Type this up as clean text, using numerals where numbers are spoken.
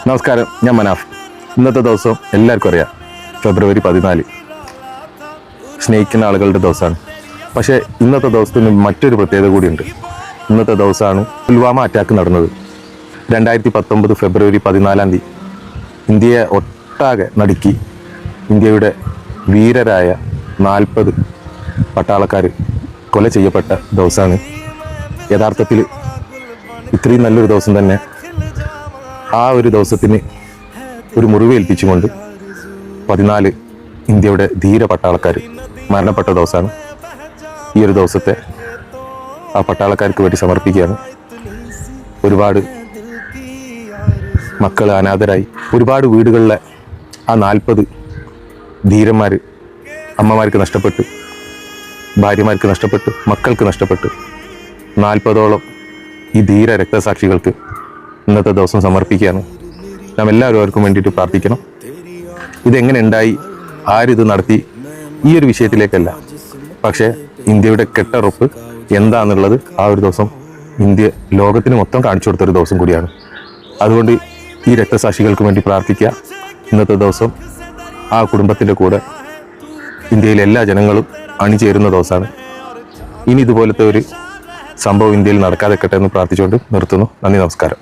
നമസ്കാരം, ഞാൻ മനാഫ്. ഇന്നത്തെ ദിവസം എല്ലാവർക്കും അറിയാം, ഫെബ്രുവരി 14 സ്നേഹിക്കുന്ന ആളുകളുടെ ദിവസമാണ്. പക്ഷേ ഇന്നത്തെ ദിവസത്തിന് മറ്റൊരു പ്രത്യേകത കൂടിയുണ്ട്. ഇന്നത്തെ ദിവസമാണ് പുൽവാമ അറ്റാക്ക് നടന്നത്. 2019 ഫെബ്രുവരി 14 ഇന്ത്യയെ ഒട്ടാകെ നടുക്കി ഇന്ത്യയുടെ വീരരായ 40 പട്ടാളക്കാർ കൊല ചെയ്യപ്പെട്ട ദിവസമാണ്. യഥാർത്ഥത്തിൽ ഇത്രയും നല്ലൊരു ദിവസം തന്നെ ആ ഒരു ദിവസത്തിന് ഒരു മുറിവേൽപ്പിച്ചുകൊണ്ട് 14 ഇന്ത്യയുടെ ധീര പട്ടാളക്കാർ മരണപ്പെട്ട ദിവസമാണ്. ഈ ഒരു ദിവസത്തെ ആ പട്ടാളക്കാർക്ക് വേണ്ടി സമർപ്പിക്കുകയാണ്. ഒരുപാട് മക്കൾ അനാഥരായി, ഒരുപാട് വീടുകളിലെ ആ 40 ധീരന്മാർ, അമ്മമാർക്ക് നഷ്ടപ്പെട്ടു, ഭാര്യമാർക്ക് നഷ്ടപ്പെട്ടു, മക്കൾക്ക് നഷ്ടപ്പെട്ടു. 40ഓളം ഈ ധീര രക്തസാക്ഷികൾക്ക് ഇന്നത്തെ ദിവസം സമർപ്പിക്കുകയാണ്. നാം എല്ലാവരും അവർക്കും വേണ്ടിയിട്ട് പ്രാർത്ഥിക്കണം. ഇതെങ്ങനെ ഉണ്ടായി, ആരിത് നടത്തി, ഈ ഒരു വിഷയത്തിലേക്കല്ല, പക്ഷേ ഇന്ത്യയുടെ കെട്ടുറപ്പ് എന്താണെന്നുള്ളത് ആ ഒരു ദിവസം ഇന്ത്യ ലോകത്തിന് മൊത്തം കാണിച്ചു കൊടുത്തൊരു ദിവസം കൂടിയാണ്. അതുകൊണ്ട് ഈ രക്തസാക്ഷികൾക്ക് വേണ്ടി പ്രാർത്ഥിക്കുക. ഇന്നത്തെ ദിവസം ആ കുടുംബത്തിൻ്റെ കൂടെ ഇന്ത്യയിലെ എല്ലാ ജനങ്ങളും അണിചേരുന്ന ദിവസമാണ്. ഇനി ഇതുപോലത്തെ ഒരു സംഭവം ഇന്ത്യയിൽ നടക്കാതെക്കട്ടെ എന്ന് പ്രാർത്ഥിച്ചുകൊണ്ട് നിർത്തുന്നു. നന്ദി, നമസ്കാരം.